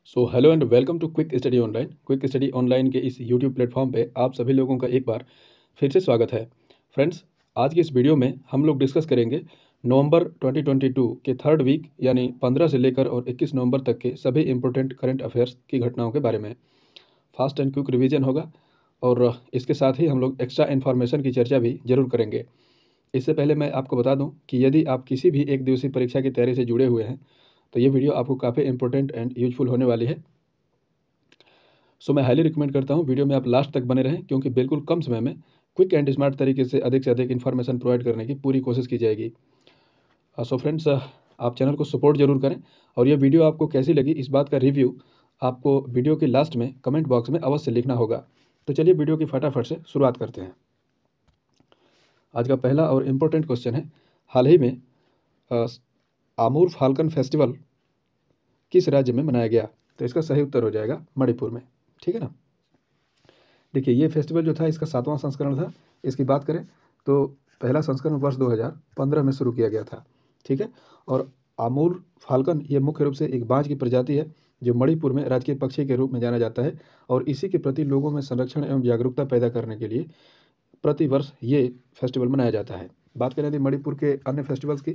So hello and welcome to Quick Study Online. Quick Study Online के इस YouTube platform पे आप सभी लोगों का एक बार फिर से स्वागत है। फ्रेंड्स, आज की इस वीडियो में हम लोग डिस्कस करेंगे नवंबर 2022 के थर्ड वीक यानी 15 से लेकर और 21 नवंबर तक के सभी इंपॉर्टेंट करंट अफेयर्स की घटनाओं के बारे में फास्ट एंड क्विक रिवीजन होगा और इसके साथ ही हम लोग एक्स्ट्रा इन्फॉर्मेशन की चर्चा भी जरूर करेंगे। इससे पहले मैं आपको बता दूं कि यदि आप किसी भी एक दिवसीय परीक्षा की तैयारी से जुड़े हुए हैं तो ये वीडियो आपको काफ़ी इंपॉर्टेंट एंड यूजफुल होने वाली है। सो मैं हाईली रिकमेंड करता हूँ वीडियो में आप लास्ट तक बने रहें, क्योंकि बिल्कुल कम समय में क्विक एंड स्मार्ट तरीके से अधिक इन्फॉर्मेशन प्रोवाइड करने की पूरी कोशिश की जाएगी। सो फ्रेंड्स, आप चैनल को सपोर्ट जरूर करें और ये वीडियो आपको कैसी लगी इस बात का रिव्यू आपको वीडियो के लास्ट में कमेंट बॉक्स में अवश्य लिखना होगा। तो चलिए वीडियो की फटाफट से शुरुआत करते हैं। आज का पहला और इम्पोर्टेंट क्वेश्चन है, हाल ही में आमूर फाल्कन फेस्टिवल किस राज्य में मनाया गया? तो इसका सही उत्तर हो जाएगा मणिपुर में। ठीक है ना। देखिए, ये फेस्टिवल जो था इसका 7वां संस्करण था। इसकी बात करें तो पहला संस्करण वर्ष 2015 में शुरू किया गया था। ठीक है। और आमूर फाल्कन ये मुख्य रूप से एक बाज की प्रजाति है जो मणिपुर में राजकीय पक्षी के रूप में जाना जाता है और इसी के प्रति लोगों में संरक्षण एवं जागरूकता पैदा करने के लिए प्रति वर्ष ये फेस्टिवल मनाया जाता है। बात करें यदि मणिपुर के अन्य फेस्टिवल्स की,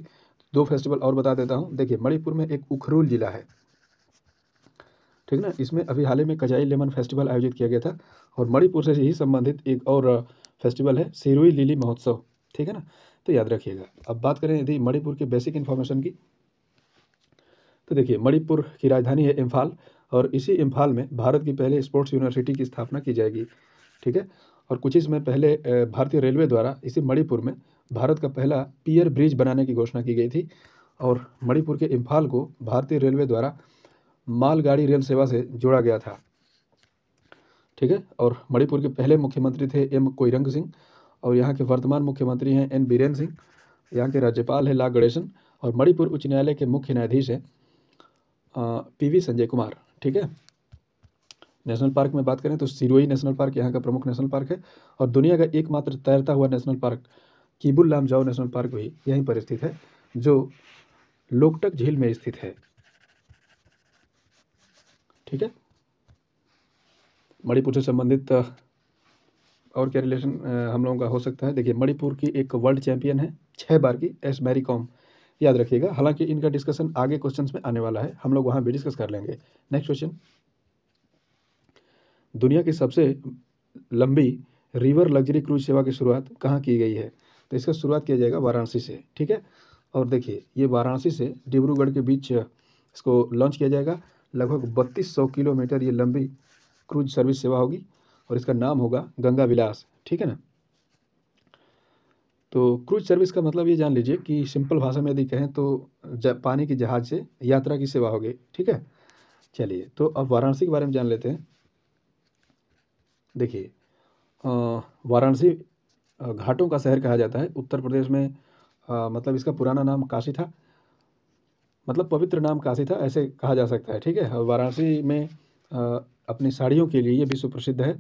दो फेस्टिवल और बता देता हूँ। देखिए, मणिपुर में एक उखरूल जिला है, ठीक ना। इसमें अभी हाल ही में कजाई लेमन फेस्टिवल आयोजित किया गया था और मणिपुर से ही संबंधित एक और फेस्टिवल है सिरुई लिली महोत्सव। ठीक है ना, तो याद रखिएगा। अब बात करें यदि मणिपुर के बेसिक इन्फॉर्मेशन की, तो देखिए, मणिपुर की राजधानी है इम्फाल और इसी इम्फाल में भारत की पहले स्पोर्ट्स यूनिवर्सिटी की स्थापना की जाएगी। ठीक है। और कुछ ही समय पहले भारतीय रेलवे द्वारा इसी मणिपुर में भारत का पहला पियर ब्रिज बनाने की घोषणा की गई थी और मणिपुर के इम्फाल को भारतीय रेलवे द्वारा मालगाड़ी रेल सेवा से जोड़ा गया था। ठीक है। और मणिपुर के पहले मुख्यमंत्री थे एम कोइरंग सिंह और यहाँ के वर्तमान मुख्यमंत्री हैं एन बीरेन सिंह। यहाँ के राज्यपाल है ला गणेशन और मणिपुर उच्च न्यायालय के मुख्य न्यायाधीश हैं पीवी संजय कुमार। ठीक है। नेशनल पार्क में बात करें तो सिरोही नेशनल पार्क यहाँ का प्रमुख नेशनल पार्क है और दुनिया का एकमात्र तैरता हुआ national park Keibul Lamjao national park भी यहीं पर स्थित है जो लोकटक झील में स्थित है। ठीक है। मणिपुर से संबंधित और क्या रिलेशन हम लोगों का हो सकता है? देखिए, मणिपुर की एक वर्ल्ड चैंपियन है 6 बार की, एस मैरी कॉम, याद रखिएगा। हालांकि इनका डिस्कशन आगे क्वेश्चंस में आने वाला है, हम लोग वहां भी डिस्कस कर लेंगे। नेक्स्ट क्वेश्चन, दुनिया की सबसे लंबी रिवर लग्जरी क्रूज सेवा की शुरुआत कहाँ की गई है? तो इसका शुरुआत किया जाएगा वाराणसी से। ठीक है। और देखिए, ये वाराणसी से डिब्रूगढ़ के बीच इसको लॉन्च किया जाएगा। लगभग 3200 किलोमीटर ये लंबी क्रूज सर्विस सेवा होगी और इसका नाम होगा गंगा विलास। ठीक है ना। तो क्रूज सर्विस का मतलब ये जान लीजिए कि सिंपल भाषा में यदि कहें तो पानी की जहाज से यात्रा की सेवा होगी। ठीक है। चलिए, तो अब वाराणसी के बारे में जान लेते हैं। देखिए, वाराणसी घाटों का शहर कहा जाता है। उत्तर प्रदेश में मतलब इसका पुराना नाम काशी था, मतलब पवित्र नाम काशी था, ऐसे कहा जा सकता है। ठीक है। और वाराणसी में अपनी साड़ियों के लिए ये विश्व प्रसिद्ध है।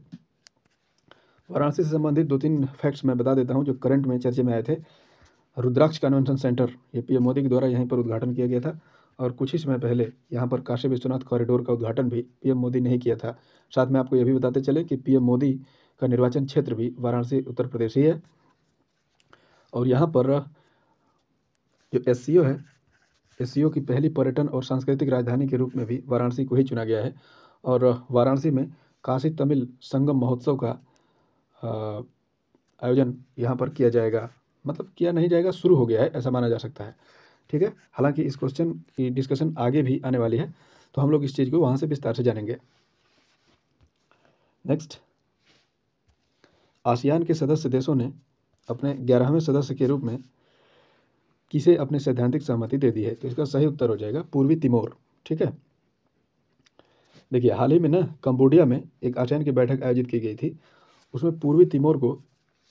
वाराणसी से संबंधित 2-3 फैक्ट्स मैं बता देता हूँ जो करंट में चर्चे में आए थे। रुद्राक्ष कन्वेंशन सेंटर ये पीएम मोदी के द्वारा यहीं पर उद्घाटन किया गया था और कुछ ही समय पहले यहाँ पर काशी विश्वनाथ कॉरिडोर का उद्घाटन भी पीएम मोदी ने ही किया था। साथ में आपको यह भी बताते चले कि पीएम मोदी का निर्वाचन क्षेत्र भी वाराणसी उत्तर प्रदेश ही है और यहाँ पर जो एससीओ है, एससीओ की पहली पर्यटन और सांस्कृतिक राजधानी के रूप में भी वाराणसी को ही चुना गया है और वाराणसी में काशी तमिल संगम महोत्सव का आयोजन यहाँ पर किया जाएगा, मतलब किया नहीं जाएगा, शुरू हो गया है ऐसा माना जा सकता है। ठीक है। हालांकि इस क्वेश्चन की डिस्कशन आगे भी आने वाली है तो हम लोग इस चीज़ को वहाँ से विस्तार से जानेंगे। नेक्स्ट, आसियान के सदस्य देशों ने अपने 11वें सदस्य के रूप में किसे अपनी सैद्धांतिक सहमति दे दी है? तो इसका सही उत्तर हो जाएगा पूर्वी तिमोर। ठीक है। देखिए, हाल ही में ना कंबोडिया में एक आसियान की बैठक आयोजित की गई थी, उसमें पूर्वी तिमोर को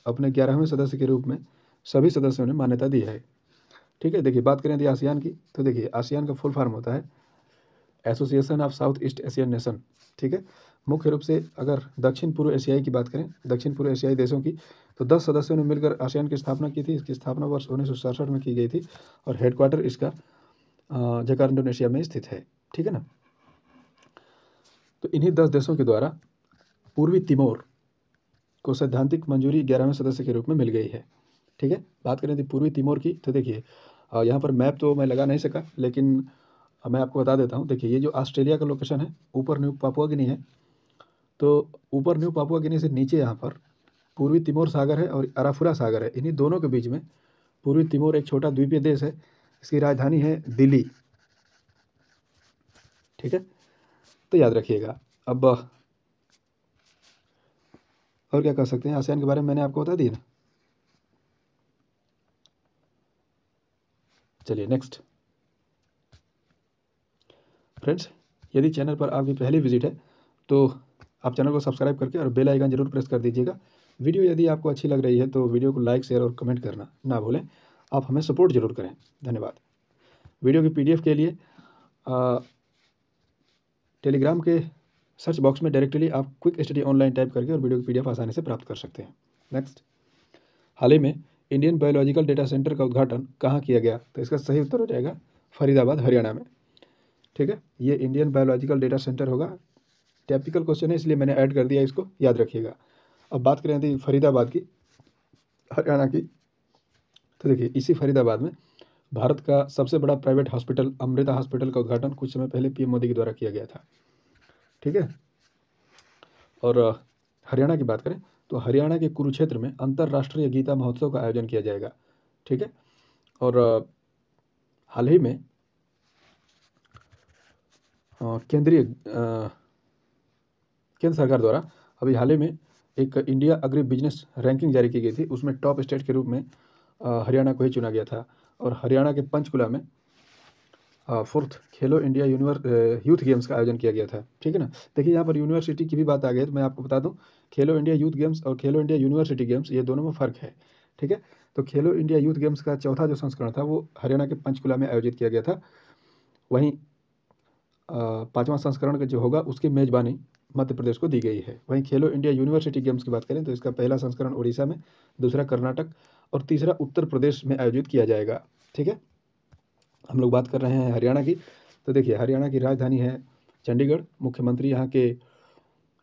अपने 11वें सदस्य के रूप में सभी सदस्यों ने मान्यता दी है। ठीक है। देखिए, बात करें यदि आसियान की, तो देखिए आसियान का फुल फॉर्म होता है association of south east Asian nation. ठीक है। मुख्य रूप से अगर दक्षिण पूर्व एशियाई की बात करें, दक्षिण पूर्व एशियाई देशों की, तो 10 सदस्यों ने मिलकर आसियान की स्थापना की थी। इसकी स्थापना वर्ष 1967 में की गई थी और हेडक्वार्टर इसका जकार्ता इंडोनेशिया में स्थित है। ठीक है ना। तो इन्हीं 10 देशों के द्वारा पूर्वी तिमोर को सैद्धांतिक मंजूरी 11वें सदस्य के रूप में मिल गई है। ठीक है, बात करें तो पूर्वी तिमोर की, तो देखिए यहाँ पर मैप तो मैं लगा नहीं सका, लेकिन मैं आपको बता देता हूँ। देखिए ये जो ऑस्ट्रेलिया का लोकेशन है, ऊपर न्यू पापुआ गिनी है, तो ऊपर न्यू पापुआ गिनी से नीचे यहाँ पर पूर्वी तिमोर सागर है और अराफुरा सागर है। इन्हीं दोनों के बीच में पूर्वी तिमोर एक छोटा द्वीपीय देश है। इसकी राजधानी है दिल्ली। ठीक है, तो याद रखिएगा। अब और क्या कर सकते हैं, आसियान के बारे में मैंने आपको बता दिया ना। चलिए नेक्स्ट। फ्रेंड्स, यदि चैनल पर आपकी पहली विजिट है तो आप चैनल को सब्सक्राइब करके और बेल आइकन जरूर प्रेस कर दीजिएगा। वीडियो यदि आपको अच्छी लग रही है तो वीडियो को लाइक, शेयर और कमेंट करना ना भूलें। आप हमें सपोर्ट जरूर करें। धन्यवाद। वीडियो की पीडीएफ के लिए टेलीग्राम के सर्च बॉक्स में डायरेक्टली आप क्विक स्टडी ऑनलाइन टाइप करके और वीडियो की पीडीएफ आसानी से प्राप्त कर सकते हैं। नेक्स्ट, हाल ही में इंडियन बायोलॉजिकल डेटा सेंटर का उद्घाटन कहाँ किया गया? तो इसका सही उत्तर हो जाएगा फरीदाबाद, हरियाणा में। ठीक है, ये इंडियन बायोलॉजिकल डेटा सेंटर होगा। टिपिकल क्वेश्चन है इसलिए मैंने ऐड कर दिया, इसको याद रखिएगा। अब बात करें यदि फरीदाबाद की, हरियाणा की, तो देखिए इसी फरीदाबाद में भारत का सबसे बड़ा प्राइवेट हॉस्पिटल अमृता हॉस्पिटल का उद्घाटन कुछ समय पहले पीएम मोदी के द्वारा किया गया था। ठीक है, और हरियाणा की बात करें तो हरियाणा के कुरुक्षेत्र में अंतर्राष्ट्रीय गीता महोत्सव का आयोजन किया जाएगा। ठीक है, और हाल ही में केंद्र सरकार द्वारा अभी हाल ही में एक इंडिया अग्री बिजनेस रैंकिंग जारी की गई थी। उसमें टॉप स्टेट के रूप में हरियाणा को ही चुना गया था। और हरियाणा के पंचकुला में 4th खेलो इंडिया यूथ गेम्स का आयोजन किया गया था। ठीक है ना। देखिए यहाँ पर यूनिवर्सिटी की भी बात आ गई है, तो मैं आपको बता दूं खेलो इंडिया यूथ गेम्स और खेलो इंडिया यूनिवर्सिटी गेम्स, ये दोनों में फ़र्क है। ठीक है, तो खेलो इंडिया यूथ गेम्स का चौथा जो संस्करण था वो हरियाणा के पंचकुला में आयोजित किया गया था। वहीं 5वां संस्करण का जो होगा उसकी मेज़बानी मध्य प्रदेश को दी गई है। वहीं खेलो इंडिया यूनिवर्सिटी गेम्स की बात करें तो इसका पहला संस्करण उड़ीसा में, दूसरा कर्नाटक और तीसरा उत्तर प्रदेश में आयोजित किया जाएगा। ठीक है, हम लोग बात कर रहे हैं हरियाणा की, तो देखिए हरियाणा की राजधानी है चंडीगढ़। मुख्यमंत्री यहाँ के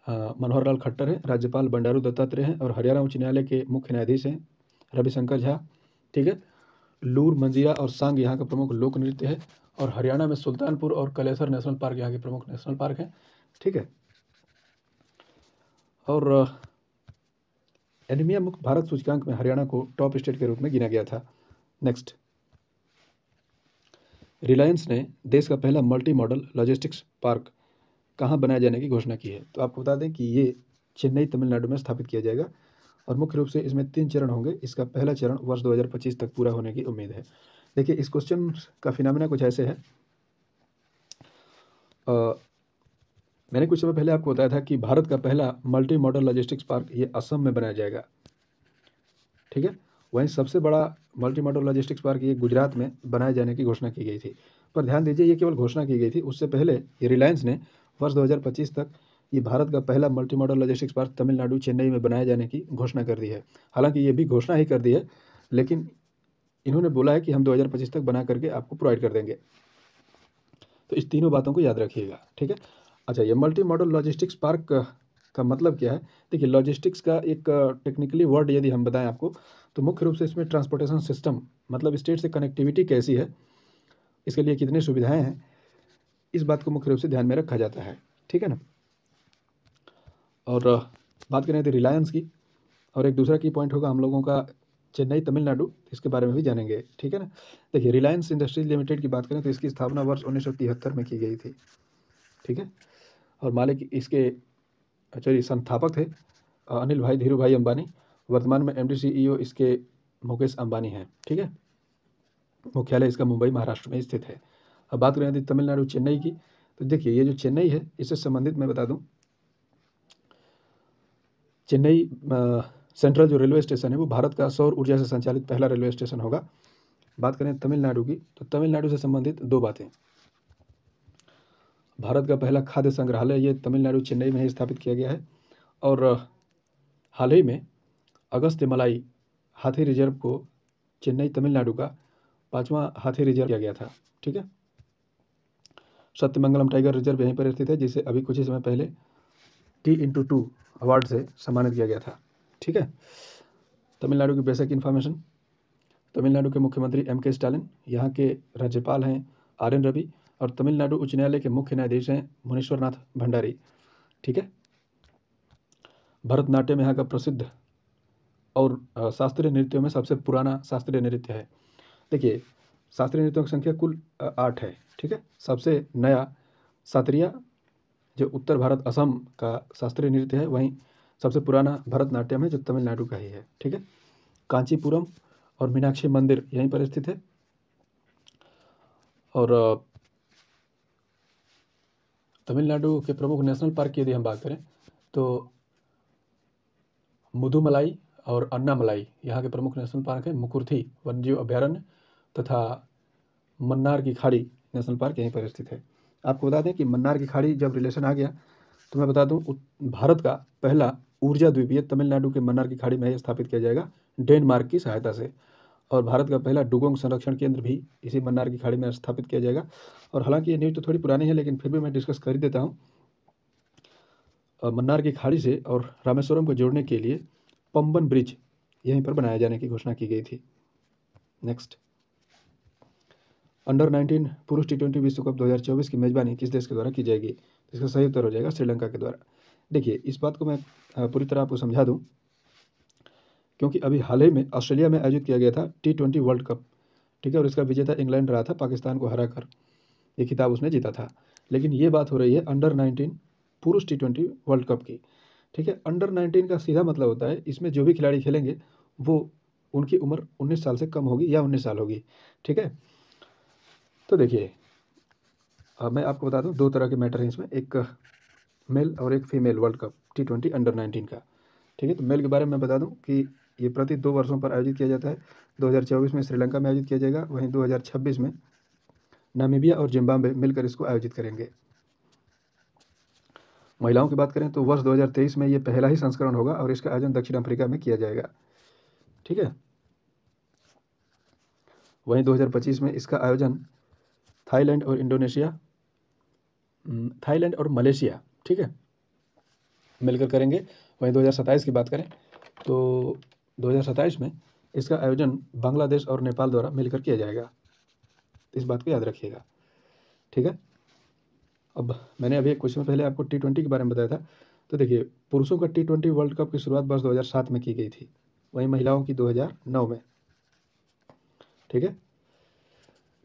मनोहर लाल खट्टर हैं, राज्यपाल बंडारू दत्तात्रेय हैं और हरियाणा उच्च न्यायालय के मुख्य न्यायाधीश हैं रविशंकर झा। ठीक है, लूर, मंजीरा और सांग यहाँ का प्रमुख लोक नृत्य है। और हरियाणा में सुल्तानपुर और कलेसर नेशनल पार्क यहाँ के प्रमुख नेशनल पार्क हैं। ठीक है, और एनीमिया मुक्त भारत सूचकांक में हरियाणा को टॉप स्टेट के रूप में गिना गया था। नेक्स्ट, रिलायंस ने देश का पहला मल्टी मॉडल लॉजिस्टिक्स पार्क कहाँ बनाए जाने की घोषणा की है? तो आपको बता दें कि ये चेन्नई, तमिलनाडु में स्थापित किया जाएगा और मुख्य रूप से इसमें 3 चरण होंगे। इसका पहला चरण वर्ष 2025 तक पूरा होने की उम्मीद है। देखिए इस क्वेश्चन का फिनोमेना कुछ ऐसे है। मैंने कुछ समय पहले आपको बताया था कि भारत का पहला मल्टी मॉडल लॉजिस्टिक्स पार्क ये असम में बनाया जाएगा। ठीक है, वहीं सबसे बड़ा मल्टी मॉडल लॉजिस्टिक्स पार्क ये गुजरात में बनाए जाने की घोषणा की गई थी। पर ध्यान दीजिए ये केवल घोषणा की गई थी, उससे पहले ये रिलायंस ने वर्ष 2025 तक ये भारत का पहला multi modal logistics park Tamil Nadu, Chennai में बनाए जाने की घोषणा कर दी है। हालांकि ये भी घोषणा ही कर दी है, लेकिन इन्होंने बोला है कि हम 2025 तक बना करके आपको प्रोवाइड कर देंगे। तो इस तीनों बातों को याद रखिएगा। ठीक है, अच्छा ये मल्टी मॉडल लॉजिस्टिक्स पार्क का मतलब क्या है? देखिए लॉजिस्टिक्स का एक टेक्निकली वर्ड यदि हम बताएं आपको, तो मुख्य रूप से इसमें ट्रांसपोर्टेशन सिस्टम, मतलब स्टेट से कनेक्टिविटी कैसी है, इसके लिए कितनी सुविधाएं हैं, इस बात को मुख्य रूप से ध्यान में रखा जाता है। ठीक है ना। और बात करें तो रिलायंस की, और एक दूसरा की पॉइंट होगा हम लोगों का चेन्नई, तमिलनाडु, इसके बारे में भी जानेंगे। ठीक है ना। देखिए रिलायंस इंडस्ट्रीज लिमिटेड की बात करें तो इसकी स्थापना वर्ष 1973 में की गई थी। ठीक है, और मालिक इसके संस्थापक थे अनिल भाई धीरू भाई अंबानी। वर्तमान में MD CEO इसके मुकेश अंबानी हैं। ठीक है, मुख्यालय इसका मुंबई, महाराष्ट्र में स्थित है। अब बात करें यदि तमिलनाडु, चेन्नई की, तो देखिए ये जो चेन्नई है इससे संबंधित मैं बता दूं, चेन्नई सेंट्रल जो रेलवे स्टेशन है वो भारत का सौर ऊर्जा से संचालित पहला रेलवे स्टेशन होगा। बात करें तमिलनाडु की, तो तमिलनाडु से संबंधित 2 बातें। भारत का पहला खाद्य संग्रहालय ये तमिलनाडु, चेन्नई में ही स्थापित किया गया है। और हाल ही में अगस्त्यमलाई हाथी रिजर्व को चेन्नई, तमिलनाडु का 5वां हाथी रिजर्व किया गया था। ठीक है, सत्यमंगलम टाइगर रिजर्व यहीं पर स्थित है, जिसे अभी कुछ ही समय पहले T x2 अवार्ड से सम्मानित किया गया था। ठीक है। तमिलनाडु की बेसिक इन्फॉर्मेशन। तमिलनाडु के मुख्यमंत्री M.K. स्टालिन, यहाँ के राज्यपाल हैं RN रवि और तमिलनाडु उच्च न्यायालय के मुख्य न्यायाधीश हैं मुनीश्वरनाथ भंडारी। ठीक है। भरतनाट्यम यहाँ का प्रसिद्ध और शास्त्रीय नृत्यों में सबसे पुराना शास्त्रीय नृत्य है। देखिए, शास्त्रीय नृत्यों की संख्या कुल 8 है। ठीक है। सबसे नया सात्रिया, जो उत्तर भारत असम का शास्त्रीय नृत्य है, वहीं सबसे पुराना भरतनाट्यम है जो तमिलनाडु का ही है। ठीक है। कांचीपुरम और मीनाक्षी मंदिर यहीं पर स्थित है। और तमिलनाडु के प्रमुख नेशनल पार्क की यदि हम बात करें तो मुदुमलाई और अन्नामलाई यहाँ के प्रमुख नेशनल पार्क है। मुकुर्थी वन्यजीव अभ्यारण्य तथा मन्नार की खाड़ी नेशनल पार्क यहीं पर स्थित है। आपको बता दें कि मन्नार की खाड़ी जब रिलेशन आ गया तो मैं बता दूं, भारत का पहला ऊर्जा द्वीपीय तमिलनाडु के मन्नार की खाड़ी में ही स्थापित किया जाएगा डेनमार्क की सहायता से। और भारत का पहला डुगोंग संरक्षण केंद्र भी इसी मन्नार की खाड़ी में स्थापित किया जाएगा। और हालांकि ये न्यूज़ तो थोड़ी पुरानी है, लेकिन फिर भी मैं डिस्कस कर ही देता हूँ। मन्नार की खाड़ी से और रामेश्वरम को जोड़ने के लिए पंबन ब्रिज यहीं पर बनाए जाने की घोषणा की गई थी। नेक्स्ट, अंडर 19 पुरुष T20 विश्व कप 2024 की मेजबानी किस देश के द्वारा की जाएगी? इसका सही उत्तर हो जाएगा श्रीलंका के द्वारा। देखिए, इस बात को मैं पूरी तरह आपको समझा दूं, क्योंकि अभी हाल ही में ऑस्ट्रेलिया में आयोजित किया गया था T20 वर्ल्ड कप। ठीक है। और इसका विजेता इंग्लैंड रहा था, पाकिस्तान को हराकर ये खिताब उसने जीता था। लेकिन ये बात हो रही है अंडर 19 पुरुष T20 वर्ल्ड कप की। ठीक है। अंडर 19 का सीधा मतलब होता है इसमें जो भी खिलाड़ी खेलेंगे वो उनकी उम्र 19 साल से कम होगी या 19 साल होगी। ठीक है। तो देखिए, मैं आपको बता दूं, 2 तरह के मैटर हैं इसमें, एक मेल और एक female world cup T20 under 19 का। ठीक है। तो मेल के बारे में मैं बता दूं कि ये प्रति 2 वर्षों पर आयोजित किया जाता है। 2024 में श्रीलंका में आयोजित किया जाएगा, वहीं 2026 में नामीबिया और जिम्बाब्वे मिलकर इसको आयोजित करेंगे। महिलाओं की बात करें तो वर्ष 2023 में ये पहला ही संस्करण होगा और इसका आयोजन दक्षिण अफ्रीका में किया जाएगा। ठीक है। वहीं 2025 में इसका आयोजन थाईलैंड और इंडोनेशिया, थाईलैंड और मलेशिया, ठीक है, मिलकर करेंगे। वहीं 2027 की बात करें तो 2027 में इसका आयोजन बांग्लादेश और नेपाल द्वारा मिलकर किया जाएगा। इस बात को याद रखिएगा। ठीक है। अब मैंने अभी कुछ समय पहले आपको T20 के बारे में बताया था। तो देखिए, पुरुषों का T20 वर्ल्ड कप की शुरुआत वर्ष 2007 में की गई थी, वहीं महिलाओं की 2009 में। ठीक है।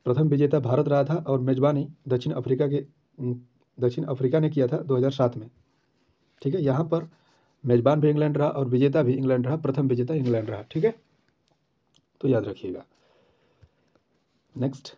प्रथम विजेता भारत रहा था और मेजबानी दक्षिण अफ्रीका ने किया था 2007 में। ठीक है। यहाँ पर मेजबान भी इंग्लैंड रहा और विजेता भी इंग्लैंड रहा, प्रथम विजेता इंग्लैंड रहा। ठीक है। तो याद रखिएगा। नेक्स्ट,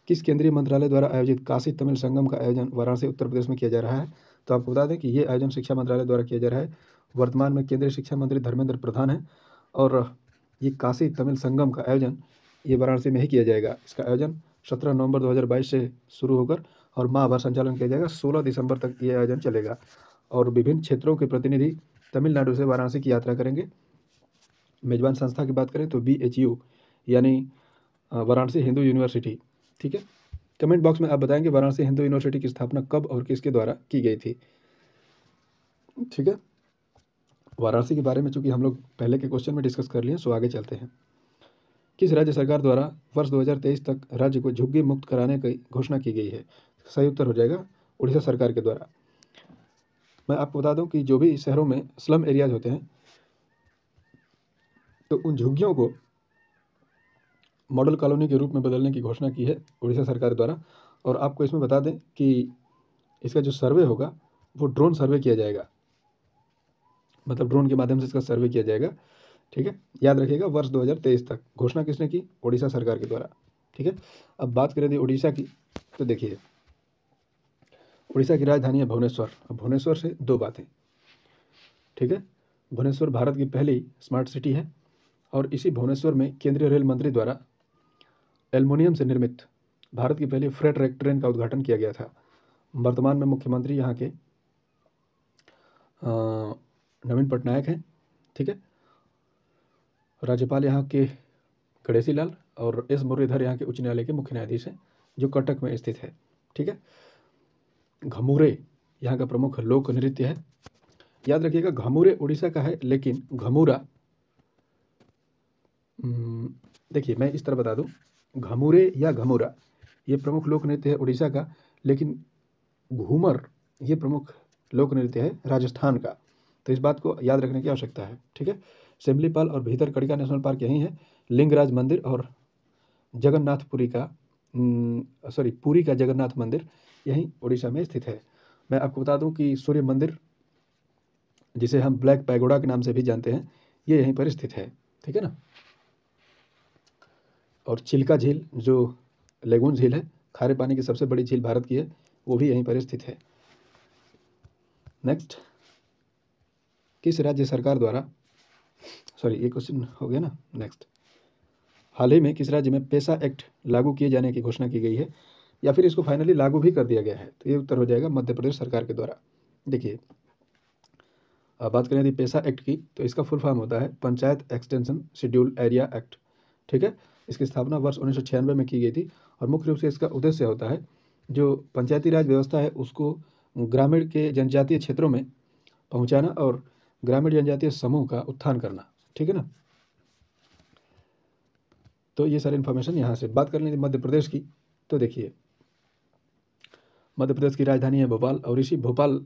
किस केंद्रीय मंत्रालय द्वारा आयोजित काशी तमिल संगम का आयोजन वाराणसी उत्तर प्रदेश में किया जा रहा है? तो आपको बता दें कि ये आयोजन शिक्षा मंत्रालय द्वारा किया जा रहा है। वर्तमान में केंद्रीय शिक्षा मंत्री धर्मेंद्र प्रधान हैं और ये काशी तमिल संगम का आयोजन ये वाराणसी में ही किया जाएगा। इसका आयोजन 17 नवंबर 2022 से शुरू होकर और माह भर संचालन किया जाएगा। 16 दिसंबर तक ये आयोजन चलेगा और विभिन्न क्षेत्रों के प्रतिनिधि तमिलनाडु से वाराणसी की यात्रा करेंगे। मेजबान संस्था की बात करें तो BHU यानी वाराणसी हिंदू यूनिवर्सिटी। ठीक है। कमेंट बॉक्स में आप बताएंगे वाराणसी हिंदू यूनिवर्सिटी की स्थापना कब और किसके द्वारा की गई थी। ठीक है। वाराणसी के बारे में चूंकि हम लोग पहले के क्वेश्चन में डिस्कस कर लिए, सो आगे चलते हैं। किस राज्य सरकार द्वारा वर्ष 2023 तक राज्य को झुग्गी मुक्त कराने की घोषणा की गई है? सही उत्तर हो जाएगा उड़ीसा सरकार के द्वारा। मैं आपको बता दूं कि जो भी शहरों में स्लम एरियाज होते हैं तो उन झुग्गियों को मॉडल कॉलोनी के रूप में बदलने की घोषणा की है उड़ीसा सरकार द्वारा। और आपको इसमें बता दें कि इसका जो सर्वे होगा वो ड्रोन सर्वे किया जाएगा, मतलब ड्रोन के माध्यम से इसका सर्वे किया जाएगा। ठीक है। याद रखिएगा, वर्ष 2023 तक। घोषणा किसने की? उड़ीसा सरकार के द्वारा। ठीक है। अब बात करें उड़ीसा की, तो देखिए, उड़ीसा की राजधानी है भुवनेश्वर। अब भुवनेश्वर से 2 बातें। ठीक है। भुवनेश्वर भारत की पहली स्मार्ट सिटी है और इसी भुवनेश्वर में केंद्रीय रेल मंत्री द्वारा एल्युमिनियम से निर्मित भारत की पहली फ्रेट ट्रेन का उद्घाटन किया गया था। वर्तमान में मुख्यमंत्री यहाँ के नवीन पटनायक हैं। ठीक है। राज्यपाल यहाँ के गणेशी लाल और S मुरलीधर यहाँ के उच्च न्यायालय के मुख्य न्यायाधीश हैं। जो कटक में स्थित है। ठीक है। घमुरे यहाँ का प्रमुख लोक नृत्य है। याद रखिएगा, घमुरे उड़ीसा का है, लेकिन घमुरा, देखिए मैं इस तरह बता दूं, घमुरे या घमुरा ये प्रमुख लोक नृत्य है उड़ीसा का, लेकिन घूमर ये प्रमुख लोक नृत्य है राजस्थान का। तो इस बात को याद रखने की आवश्यकता है। ठीक है। सिमलीपाल और भीतरकनिका नेशनल पार्क यहीं है। लिंगराज मंदिर और जगन्नाथपुरी का पुरी का जगन्नाथ मंदिर यहीं उड़ीसा में स्थित है। मैं आपको बता दूं कि सूर्य मंदिर, जिसे हम ब्लैक पैगोडा के नाम से भी जानते हैं, ये यहीं पर स्थित है। ठीक है ना। और चिल्का झील, जो लेगून झील है, खारे पानी की सबसे बड़ी झील भारत की है, वो भी यहीं पर स्थित है। नेक्स्ट, किस राज्य सरकार द्वारा, ये क्वेश्चन हो गया ना। नेक्स्ट, हाल ही में किस राज्य में पेसा एक्ट लागू किए जाने की घोषणा की गई है, या फिर इसको फाइनली लागू भी कर दिया गया है? तो ये उत्तर हो जाएगा मध्य प्रदेश सरकार के द्वारा। देखिए, बात करें यदि पेसा एक्ट की, तो इसका फुल फॉर्म होता है panchayat extension schedule area act. ठीक है। इसकी स्थापना वर्ष 1996 में की गई थी, और मुख्य रूप से इसका उद्देश्य होता है जो पंचायती राज व्यवस्था है उसको ग्रामीण के जनजातीय क्षेत्रों में पहुंचाना और ग्रामीण जनजातीय समूह का उत्थान करना। ठीक है ना। तो ये सारी इन्फॉर्मेशन यहाँ से। बात कर लें मध्य प्रदेश की, तो देखिए मध्य प्रदेश की राजधानी है भोपाल, और इसी भोपाल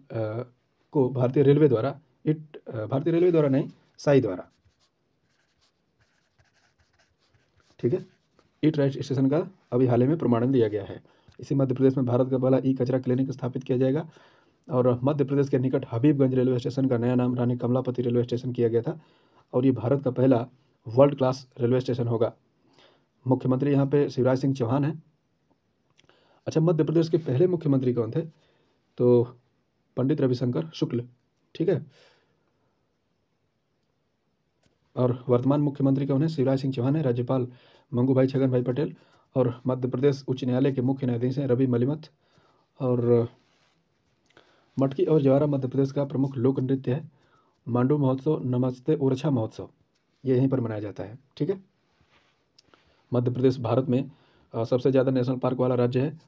को भारतीय रेलवे द्वारा नहीं, साई द्वारा, ठीक है, इट राइट स्टेशन का अभी हाल ही में प्रमाणन दिया गया है। इसी मध्य प्रदेश में भारत का पहला ई कचरा क्लिनिक स्थापित किया जाएगा, और मध्य प्रदेश के निकट हबीबगंज रेलवे स्टेशन का नया नाम रानी कमलापति रेलवे स्टेशन किया गया था, और ये भारत का पहला वर्ल्ड क्लास रेलवे स्टेशन होगा। मुख्यमंत्री यहाँ पे शिवराज सिंह चौहान है। अच्छा, मध्य प्रदेश के पहले मुख्यमंत्री कौन थे? तो पंडित रविशंकर शुक्ल। ठीक है। और वर्तमान मुख्यमंत्री कौन है? शिवराज सिंह चौहान है। राज्यपाल मंगू भाई छगन भाई पटेल, और मध्य प्रदेश उच्च न्यायालय के मुख्य न्यायाधीश हैं रवि मलिमथ। और मटकी और जवारा मध्य प्रदेश का प्रमुख लोक नृत्य है। मांडू महोत्सव, नमस्ते ओरछा महोत्सव, ये यहीं पर मनाया जाता है। ठीक है। मध्य प्रदेश भारत में सबसे ज़्यादा नेशनल पार्क वाला राज्य है।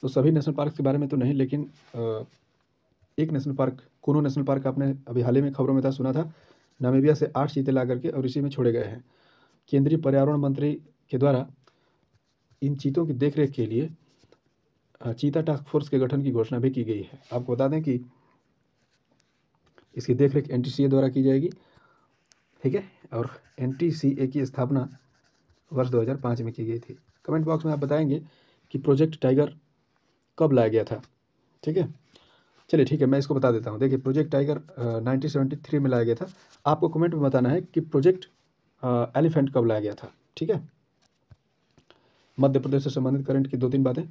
तो सभी नेशनल पार्क के बारे में तो नहीं, लेकिन एक national park, Kuno national park, आपने अभी हाल ही में खबरों में था, सुना था, नामीबिया से 8 चीते ला करके और इसी में छोड़े गए हैं। केंद्रीय पर्यावरण मंत्री के द्वारा इन चीतों की देखरेख के लिए चीता टास्क फोर्स के गठन की घोषणा भी की गई है। आपको बता दें कि इसकी देखरेख NTCA द्वारा की जाएगी। ठीक है। और NTCA की स्थापना वर्ष 2005 में की गई थी। कमेंट बॉक्स में आप बताएंगे कि प्रोजेक्ट टाइगर कब लाया गया था। ठीक है। चलिए ठीक है, मैं इसको बता देता हूँ। देखिए, प्रोजेक्ट टाइगर 1973 में लाया गया था। आपको कमेंट में बताना है कि प्रोजेक्ट एलिफेंट कब लाया गया था। ठीक है। मध्य प्रदेश से संबंधित करंट की 2-3 बातें।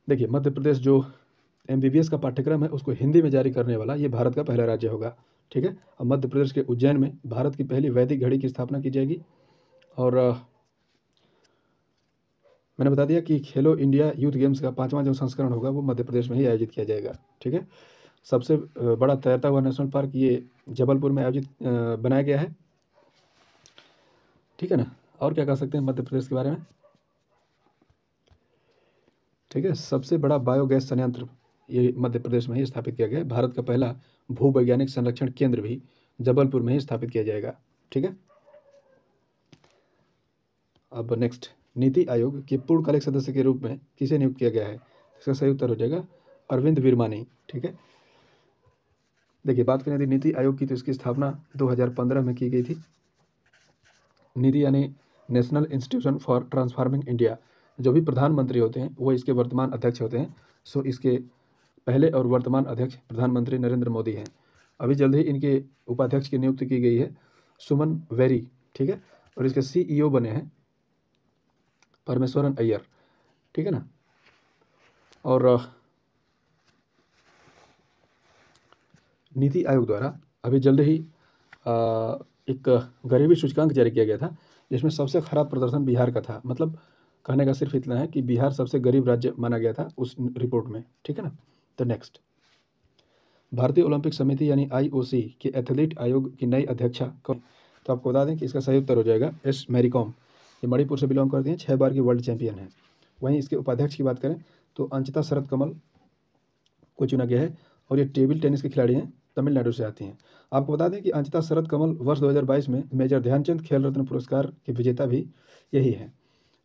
देखिए, मध्य प्रदेश जो MBBS का पाठ्यक्रम है उसको हिंदी में जारी करने वाला ये भारत का पहला राज्य होगा। ठीक है। और मध्य प्रदेश के उज्जैन में भारत की पहली वैदिक घड़ी की स्थापना की जाएगी। और मैंने बता दिया कि खेलो इंडिया यूथ गेम्स का 5वां जो संस्करण होगा वो मध्य प्रदेश में ही आयोजित किया जाएगा। ठीक है। सबसे बड़ा तैरता हुआ नेशनल पार्क ये जबलपुर में आयोजित बनाया गया है। ठीक है ना। और क्या कह सकते हैं मध्य प्रदेश के बारे में? ठीक है। सबसे बड़ा बायोगैस संयंत्र ये मध्य प्रदेश में ही स्थापित किया गया है। भारत का पहला भूवैज्ञानिक संरक्षण केंद्र भी जबलपुर में ही स्थापित किया जाएगा। ठीक है। अब नेक्स्ट, नीति आयोग के पूर्णकालिक सदस्य के रूप में किसे नियुक्त किया गया है? इसका सही उत्तर हो जाएगा अरविंद विरमानी। ठीक है। देखिए, बात करें यदि नीति आयोग की, तो इसकी स्थापना 2015 में की गई थी। नीति यानी national institution for transforming India. जो भी प्रधानमंत्री होते हैं वो इसके वर्तमान अध्यक्ष होते हैं। सो इसके पहले और वर्तमान अध्यक्ष प्रधानमंत्री नरेंद्र मोदी हैं। अभी जल्द ही इनके उपाध्यक्ष की नियुक्ति की गई है, सुमन वेरी। ठीक है। और इसके CEO बने हैं परमेश्वरन अय्यर। ठीक है ना। और नीति आयोग द्वारा अभी जल्द ही एक गरीबी सूचकांक जारी किया गया था, जिसमें सबसे खराब प्रदर्शन बिहार का था। मतलब कहने का सिर्फ इतना है कि बिहार सबसे गरीब राज्य माना गया था उस रिपोर्ट में। ठीक है ना। तो नेक्स्ट, भारतीय ओलंपिक समिति यानी IOC के एथलीट आयोग की नई अध्यक्षा कौन? तो आपको बता दें कि इसका सही उत्तर हो जाएगा S मैरी कॉम। ये मणिपुर से बिलोंग करती हैं, 6 बार की वर्ल्ड चैंपियन है। वहीं इसके उपाध्यक्ष की बात करें तो अंचिता शरद कमल को चुना गया है और ये टेबल टेनिस के खिलाड़ी हैं, तमिलनाडु से आती हैं। आपको बता दें कि अंचिता शरद कमल वर्ष 2022 में मेजर ध्यानचंद खेल रत्न पुरस्कार के विजेता भी यही हैं।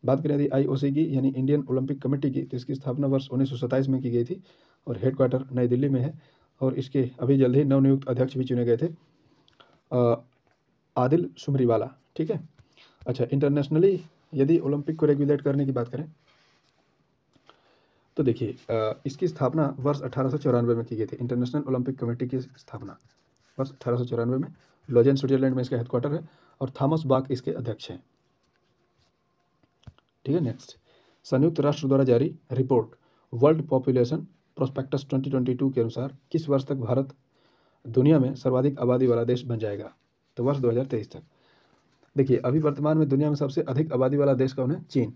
बात करें यदि IOC की यानी इंडियन ओलंपिक कमेटी की, तो इसकी स्थापना वर्ष 1927 में की गई थी और हेडक्वार्टर नई दिल्ली में है और इसके अभी जल्द ही नवनियुक्त अध्यक्ष भी चुने गए थे, आदिल सुमरीवाला। ठीक है। अच्छा, इंटरनेशनली यदि ओलंपिक को रेगुलेट करने की बात करें तो देखिए इसकी स्थापना वर्ष 1894 में की गई थी। इंटरनेशनल ओलंपिक कमेटी की स्थापना वर्ष 1894 में लॉजेन स्विट्जरलैंड में इसका हेडक्वार्टर है और थॉमस बाक इसके अध्यक्ष हैं। ठीक है। नेक्स्ट, संयुक्त राष्ट्र द्वारा जारी रिपोर्ट वर्ल्ड पॉपुलेशन प्रोस्पेक्टस 2022 के अनुसार किस वर्ष तक भारत दुनिया में सर्वाधिक आबादी वाला देश बन जाएगा? तो वर्ष 2023 तक। देखिए अभी वर्तमान में दुनिया में सबसे अधिक आबादी वाला देश कौन है? चीन।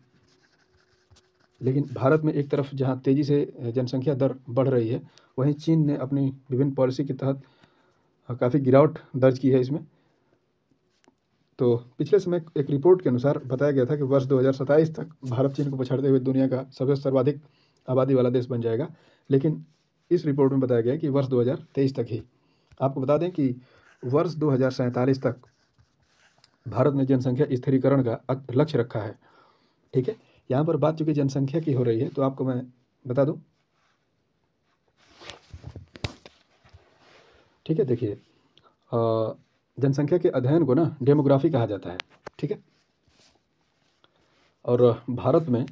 लेकिन भारत में एक तरफ जहां तेज़ी से जनसंख्या दर बढ़ रही है, वहीं चीन ने अपनी विभिन्न पॉलिसी के तहत काफ़ी गिरावट दर्ज की है इसमें। तो पिछले समय एक रिपोर्ट के अनुसार बताया गया था कि वर्ष 2027 तक भारत चीन को पछाड़ते हुए दुनिया का सबसे सर्वाधिक आबादी वाला देश बन जाएगा, लेकिन इस रिपोर्ट में बताया गया कि वर्ष 2023 तक ही। आपको बता दें कि वर्ष 2047 तक भारत ने जनसंख्या स्थिरीकरण का लक्ष्य रखा है। ठीक है। यहाँ पर बात चूंकि जनसंख्या की हो रही है तो आपको मैं बता दूं। ठीक है। देखिए जनसंख्या के अध्ययन को ना डेमोग्राफी कहा जाता है। ठीक है। और भारत में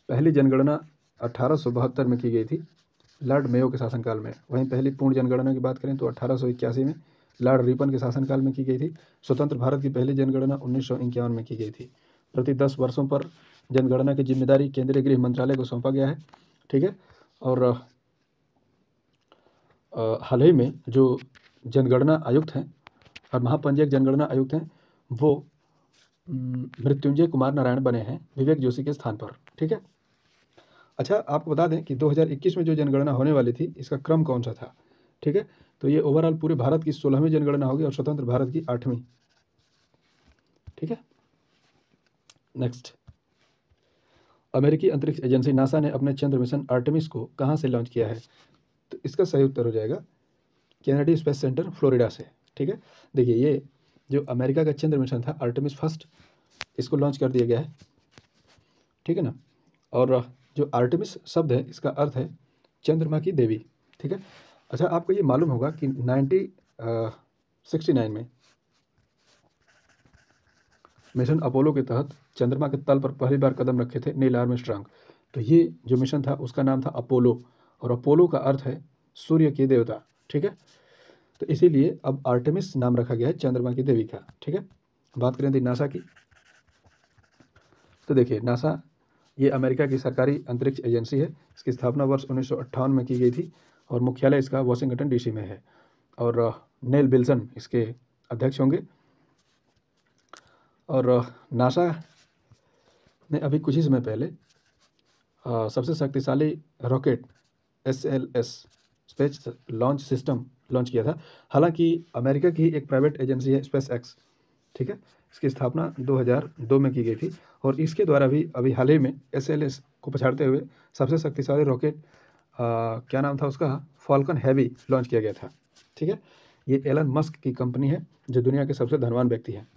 पहली जनगणना 1872 में की गई थी लॉर्ड मेयो के शासनकाल में। वहीं पहली पूर्ण जनगणना की बात करें तो 1881 में लॉर्ड रिपन के शासनकाल में की गई थी। स्वतंत्र भारत की पहली जनगणना 1951 में की गई थी। प्रति 10 वर्षों पर जनगणना की जिम्मेदारी केंद्रीय गृह मंत्रालय को सौंपा गया है। ठीक है। और हाल ही में जो जनगणना आयुक्त हैं और महापंजीयक जनगणना आयुक्त हैं वो मृत्युंजय कुमार नारायण बने हैं विवेक जोशी के स्थान पर। ठीक है। अच्छा, आपको बता दें कि 2021 में जो जनगणना होने वाली थी इसका क्रम कौन सा था? ठीक है। तो ये ओवरऑल पूरे भारत की 16वीं जनगणना होगी और स्वतंत्र भारत की 8वीं। ठीक है। नेक्स्ट, अमेरिकी अंतरिक्ष एजेंसी नासा ने अपने चंद्र मिशन आर्टेमिस को कहाँ से लॉन्च किया है? तो इसका सही उत्तर हो जाएगा कैनेडी स्पेस सेंटर फ्लोरिडा से। ठीक है। देखिए ये जो अमेरिका का चंद्र मिशन था आर्टेमिस फर्स्ट, इसको लॉन्च कर दिया गया है। ठीक है ना। और जो आर्टेमिस शब्द है इसका अर्थ है चंद्रमा की देवी। ठीक है। अच्छा, आपको ये मालूम होगा कि 1969 में मिशन अपोलो के तहत चंद्रमा के तल पर पहली बार कदम रखे थे नील आर्मस्ट्रांग। तो ये जो मिशन था उसका नाम था अपोलो और अपोलो का अर्थ है सूर्य की देवता। ठीक है। तो इसीलिए अब आर्टेमिस नाम रखा गया है चंद्रमा की देवी का। ठीक है। बात करें तो नासा की, तो देखिए नासा ये अमेरिका की सरकारी अंतरिक्ष एजेंसी है। इसकी स्थापना वर्ष 1958 में की गई थी और मुख्यालय इसका वाशिंगटन DC में है और नेल विल्सन इसके अध्यक्ष होंगे। और नासा ने अभी कुछ ही समय पहले सबसे शक्तिशाली rocket SLS space launch system launch किया था। हालांकि अमेरिका की एक प्राइवेट एजेंसी है SpaceX। ठीक है। इसकी स्थापना 2002 में की गई थी और इसके द्वारा भी अभी हाल ही में SLS को पछाड़ते हुए सबसे शक्तिशाली रॉकेट क्या नाम था उसका, फॉल्कन हैवी लॉन्च किया गया था। ठीक है। ये एलन मस्क की कंपनी है जो दुनिया के सबसे धनवान व्यक्ति हैं।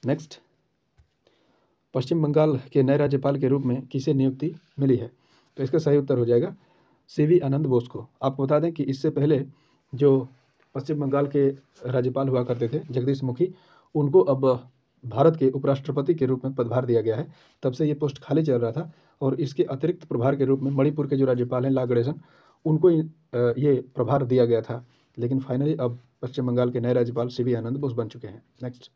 नेक्स्ट, पश्चिम बंगाल के नए राज्यपाल के रूप में किसे नियुक्ति मिली है? तो इसका सही उत्तर हो जाएगा CV आनंद बोस को। आपको बता दें कि इससे पहले जो पश्चिम बंगाल के राज्यपाल हुआ करते थे जगदीश मुखी, उनको अब भारत के उपराष्ट्रपति के रूप में पदभार दिया गया है। तब से ये पोस्ट खाली चल रहा था और इसके अतिरिक्त प्रभार के रूप में मणिपुर के जो राज्यपाल हैं ला गणेशन, उनको ये प्रभार दिया गया था। लेकिन फाइनली अब पश्चिम बंगाल के नए राज्यपाल CV आनंद बोस बन चुके हैं। नेक्स्ट,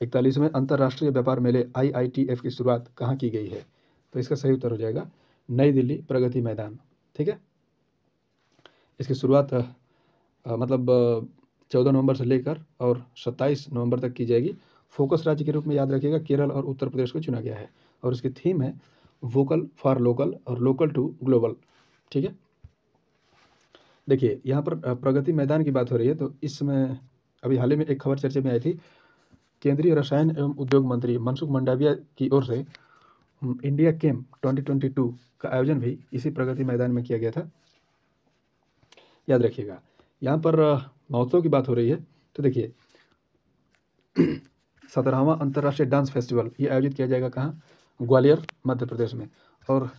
41वें अंतर्राष्ट्रीय व्यापार मेले IITF की शुरुआत कहाँ की गई है? तो इसका सही उत्तर हो जाएगा नई दिल्ली प्रगति मैदान। ठीक है। इसकी शुरुआत मतलब 14 नवंबर से लेकर और 27 नवंबर तक की जाएगी। फोकस राज्य के रूप में याद रखिएगा केरल और उत्तर प्रदेश को चुना गया है और इसकी थीम है वोकल फॉर लोकल और लोकल टू ग्लोबल। ठीक है। देखिए यहाँ पर प्रगति मैदान की बात हो रही है तो इसमें अभी हाल ही में एक खबर चर्चे में आई थी केंद्रीय रसायन एवं उद्योग मंत्री मनसुख मंडाविया की ओर से इंडिया केम 2022 का आयोजन भी इसी प्रगति मैदान में किया गया था, याद रखिएगा। यहाँ पर महोत्सव की बात हो रही है, तो देखिए 17वां अंतर्राष्ट्रीय डांस फेस्टिवल ये आयोजित किया जाएगा कहाँ? ग्वालियर, मध्य प्रदेश में। और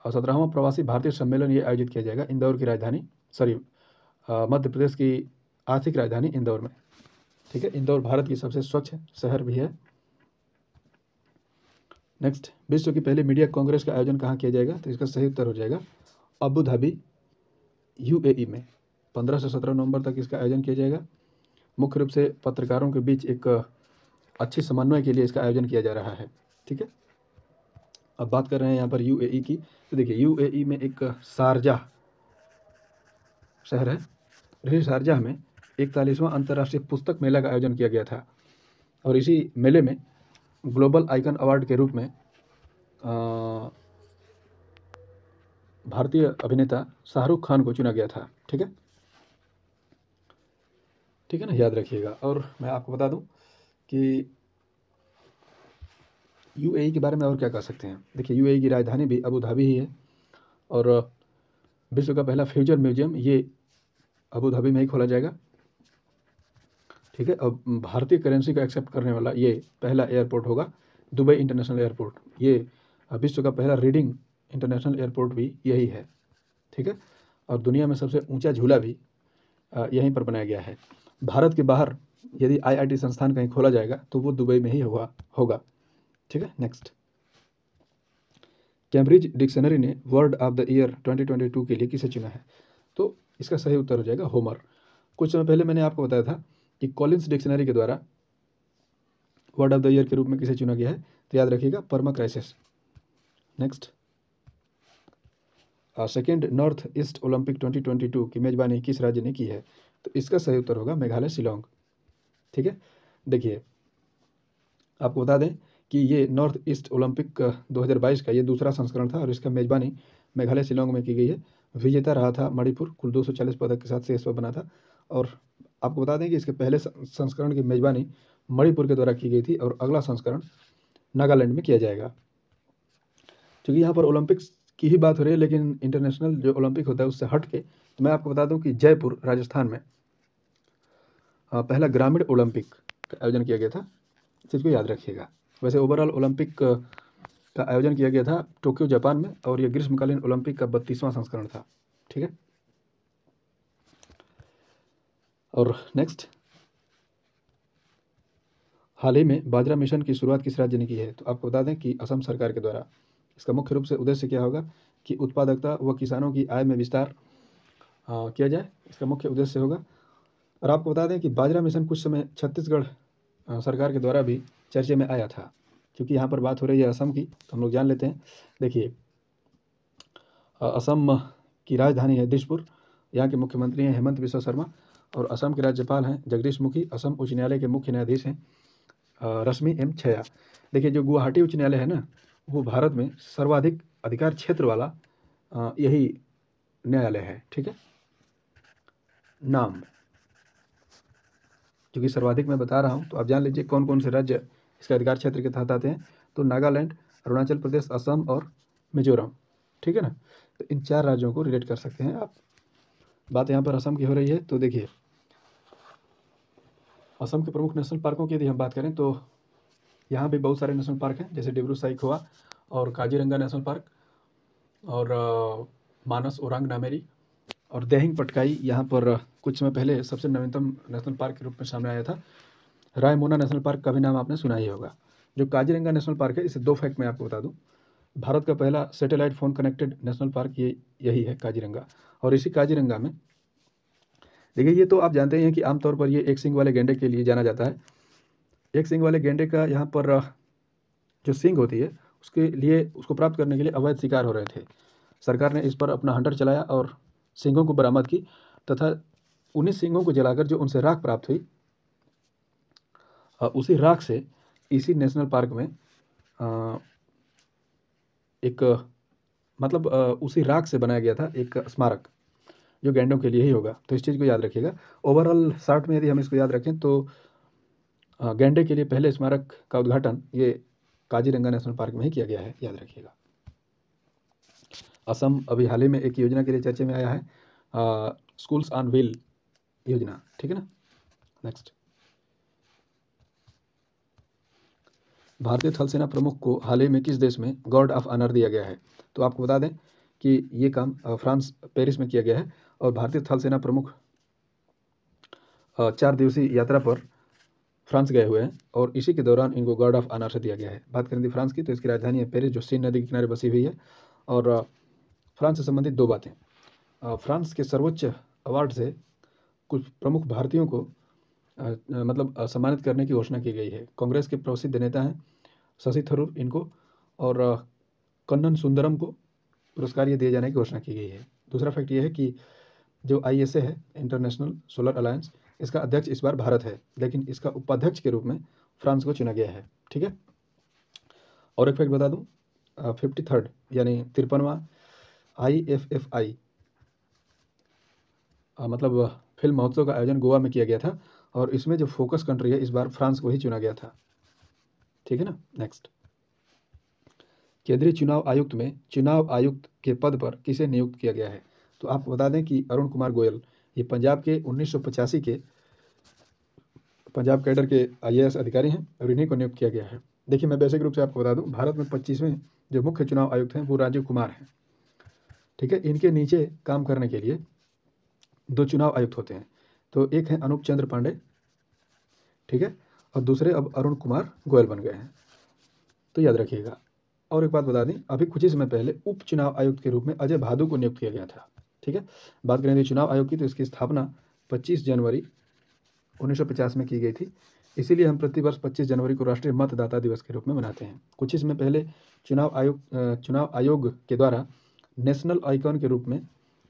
17वां प्रवासी भारतीय सम्मेलन ये आयोजित किया जाएगा इंदौर की राजधानी, मध्य प्रदेश की आर्थिक राजधानी इंदौर में। ठीक है, इंदौर भारत की सबसे स्वच्छ शहर भी है। नेक्स्ट, विश्व की पहली मीडिया कांग्रेस का आयोजन कहाँ किया जाएगा? तो इसका सही उत्तर हो जाएगा अबू धाबी, यूएई में। 15 से 17 नवंबर तक इसका आयोजन किया जाएगा। मुख्य रूप से पत्रकारों के बीच एक अच्छी समन्वय के लिए इसका आयोजन किया जा रहा है। ठीक है, अब बात कर रहे हैं यहाँ पर यूएई की, तो देखिए यूएई में एक शारजाह शहर है। इसी शारजाह में 41वां अंतर्राष्ट्रीय पुस्तक मेला का आयोजन किया गया था और इसी मेले में ग्लोबल आइकन अवार्ड के रूप में भारतीय अभिनेता शाहरुख खान को चुना गया था। ठीक है, ठीक है ना, याद रखिएगा। और मैं आपको बता दूं कि यूएई के बारे में और क्या कह सकते हैं। देखिए यूएई की राजधानी भी अबू धाबी ही है और विश्व का पहला फ्यूचर म्यूजियम ये अबू धाबी में ही खोला जाएगा। ठीक है, और भारतीय करेंसी का एक्सेप्ट करने वाला ये पहला एयरपोर्ट होगा दुबई इंटरनेशनल एयरपोर्ट। ये विश्व का पहला रीडिंग इंटरनेशनल एयरपोर्ट भी यही है। ठीक है, और दुनिया में सबसे ऊंचा झूला भी यहीं पर बनाया गया है। भारत के बाहर यदि आईआईटी संस्थान कहीं खोला जाएगा तो वो दुबई में ही होगा। ठीक है, नेक्स्ट, कैम्ब्रिज डिक्शनरी ने वर्ड ऑफ द ईयर 2022 के लिए किसे चुना है? तो इसका सही उत्तर हो जाएगा होमर। कुछ समय पहले मैंने आपको बताया था कि कॉलिंस डिक्शनरी के द्वारा वर्ड ऑफ द ईयर के रूप में किसे चुना गया है, तो याद रखिएगा permacrisis. Next, second North East Olympic 2022 की मेजबानी किस राज्य ने की है? तो इसका सही उत्तर होगा मेघालय, शिलोंग। ठीक है, देखिए आपको बता दें कि ये नॉर्थ ईस्ट ओलंपिक 2022 का ये दूसरा संस्करण था और इसका मेजबानी मेघालय, शिलोंग में की गई है। विजेता रहा था मणिपुर, कुल 240 पदक के साथ शीर्ष पर बना था। और आपको बता दें कि इसके पहले संस्करण की मेजबानी मणिपुर के द्वारा की गई थी और अगला संस्करण नागालैंड में किया जाएगा। क्योंकि यहाँ पर ओलंपिक्स की ही बात हो रही है, लेकिन इंटरनेशनल जो ओलंपिक होता है उससे हट के तो मैं आपको बता दूं कि जयपुर राजस्थान में पहला ग्रामीण ओलंपिक का आयोजन किया गया था। इस चीज़ को याद रखिएगा। वैसे ओवरऑल ओलंपिक का आयोजन किया गया था टोक्यो, जापान में, और यह ग्रीष्मकालीन ओलंपिक का 32वां संस्करण था। ठीक है, और नेक्स्ट, हाल ही में बाजरा मिशन की शुरुआत किस राज्य ने की है? तो आपको बता दें कि असम सरकार के द्वारा। इसका मुख्य रूप से उद्देश्य क्या होगा कि उत्पादकता व किसानों की आय में विस्तार किया जाए, इसका मुख्य उद्देश्य होगा। और आपको बता दें कि बाजरा मिशन कुछ समय छत्तीसगढ़ सरकार के द्वारा भी चर्चे में आया था। क्योंकि यहाँ पर बात हो रही है असम की, तो हम लोग जान लेते हैं। देखिए असम की राजधानी है दिसपुर, यहाँ के मुख्यमंत्री हैं हेमंत बिस्वा शर्मा और असम के राज्यपाल हैं जगदीश मुखी। असम उच्च न्यायालय के मुख्य न्यायाधीश हैं रश्मि एम छया। देखिए जो गुवाहाटी उच्च न्यायालय है ना, वो भारत में सर्वाधिक अधिकार क्षेत्र वाला यही न्यायालय है। ठीक है, नाम क्योंकि सर्वाधिक मैं बता रहा हूँ तो आप जान लीजिए कौन कौन से राज्य इसके अधिकार क्षेत्र के तहत आते हैं। तो नागालैंड, अरुणाचल प्रदेश, असम और मिजोरम। ठीक है ना, तो इन 4 राज्यों को रिलेट कर सकते हैं आप। बात यहाँ पर असम की हो रही है, तो देखिए असम के प्रमुख नेशनल पार्कों की यदि हम बात करें तो यहाँ भी बहुत सारे नेशनल पार्क हैं, जैसे डिब्रू साइखोवा और काजीरंगा नेशनल पार्क और मानस ओरांग नामेरी और देहिंग पटकाई। यहाँ पर कुछ समय पहले सबसे नवीनतम नेशनल पार्क के रूप में सामने आया था। रायमोना नेशनल पार्क का भी नाम आपने सुना ही होगा। जो काजीरंगा नेशनल पार्क है, इसे 2 फैक्ट मैं आपको बता दूं। भारत का पहला satellite phone connected national park यही है काजीरंगा। और इसी काजीरंगा में देखिए, ये तो आप जानते हैं कि आमतौर पर ये एक सींग वाले गेंडे के लिए जाना जाता है। एक सींग वाले गेंडे का यहाँ पर जो सींग होती है उसके लिए, उसको प्राप्त करने के लिए अवैध शिकार हो रहे थे। सरकार ने इस पर अपना हंटर चलाया और सींगों को बरामद की तथा उन्हीं सींगों को जलाकर जो उनसे राख प्राप्त हुई, उसी राख से इसी नेशनल पार्क में एक मतलब उसी राख से बनाया गया था एक स्मारक, जो गैंडों के लिए ही होगा। तो इस चीज़ को याद रखिएगा। ओवरऑल शॉर्ट में यदि हम इसको याद रखें तो गैंडे के लिए पहले स्मारक का उद्घाटन ये काजीरंगा नेशनल पार्क में ही किया गया है, याद रखिएगा। असम अभी हाल ही में एक योजना के लिए चर्चे में आया है, स्कूल्स ऑन व्हील योजना, ठीक है ना। नेक्स्ट, भारतीय थल सेना प्रमुख को हाल ही में किस देश में गार्ड ऑफ ऑनर दिया गया है? तो आपको बता दें कि ये काम फ्रांस पेरिस में किया गया है और भारतीय थल सेना प्रमुख 4 दिवसीय यात्रा पर फ्रांस गए हुए हैं और इसी के दौरान इनको गार्ड ऑफ ऑनर से दिया गया है। बात करें थी फ्रांस की, तो इसकी राजधानी है पेरिस, जो सीन नदी के किनारे बसी हुई है। और फ्रांस से संबंधित 2 बातें, फ्रांस के सर्वोच्च अवार्ड से कुछ प्रमुख भारतीयों को मतलब सम्मानित करने की घोषणा की गई है। कांग्रेस के प्रसिद्ध नेता हैं शशि थरूर, इनको और कन्नन सुंदरम को पुरस्कार ये दिए जाने की घोषणा की गई है। दूसरा फैक्ट ये है कि जो ISA है, इंटरनेशनल सोलर अलायंस, इसका अध्यक्ष इस बार भारत है, लेकिन इसका उपाध्यक्ष के रूप में फ्रांस को चुना गया है, ठीक है। और एक फैक्ट बता दूं, 53rd यानी 53वां IFFI मतलब फिल्म महोत्सव का आयोजन गोवा में किया गया था और इसमें जो फोकस कंट्री है इस बार फ्रांस को ही चुना गया था, ठीक है ना। नेक्स्ट, केंद्रीय चुनाव आयुक्त में चुनाव आयुक्त के पद पर किसे नियुक्त किया गया है? तो आपको बता दें कि अरुण कुमार गोयल, ये पंजाब के 1985 के पंजाब कैडर के IAS अधिकारी हैं और इन्हीं को नियुक्त किया गया है। देखिए, मैं बेसिक रूप से आपको बता दूं, भारत में 25वें जो मुख्य चुनाव आयुक्त हैं वो राजीव कुमार हैं, ठीक है। इनके नीचे काम करने के लिए 2 चुनाव आयुक्त होते हैं, तो एक है अनूप चंद्र पांडे, ठीक है, और दूसरे अब अरुण कुमार गोयल बन गए हैं, तो याद रखिएगा। और एक बात बता दें, अभी कुछ ही समय पहले उप चुनाव आयुक्त के रूप में अजय भादु को नियुक्त किया गया था, ठीक है। बात करें चुनाव आयोग की, तो इसकी स्थापना 25 जनवरी 1950 में की गई थी। इसीलिए हम प्रतिवर्ष 25 जनवरी को राष्ट्रीय मतदाता दिवस के रूप में मनाते हैं। कुछ ही समय पहले चुनाव आयोग के द्वारा नेशनल आइकॉन के रूप में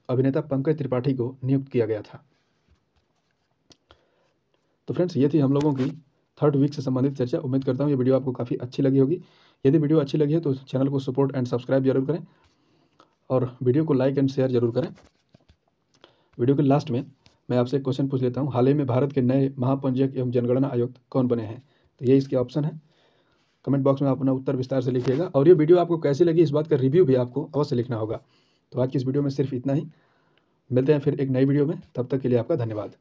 अभिनेता पंकज त्रिपाठी को नियुक्त किया गया था। तो फ्रेंड्स, ये थी हम लोगों की 3rd वीक से संबंधित चर्चा। उम्मीद करता हूँ ये वीडियो आपको काफ़ी अच्छी लगी होगी। यदि वीडियो अच्छी लगी है तो चैनल को सपोर्ट एंड सब्सक्राइब जरूर करें और वीडियो को लाइक एंड शेयर जरूर करें। वीडियो के लास्ट में मैं आपसे एक क्वेश्चन पूछ लेता हूँ, हाल ही में भारत के नए महापंजीयक एवं जनगणना आयुक्त कौन बने हैं? तो ये इसके ऑप्शन है। कमेंट बॉक्स में अपना उत्तर विस्तार से लिखिएगा और ये वीडियो आपको कैसी लगी इस बात का रिव्यू भी आपको अवश्य लिखना होगा। तो आज की इस वीडियो में सिर्फ इतना ही, मिलते हैं फिर एक नई वीडियो में, तब तक के लिए आपका धन्यवाद।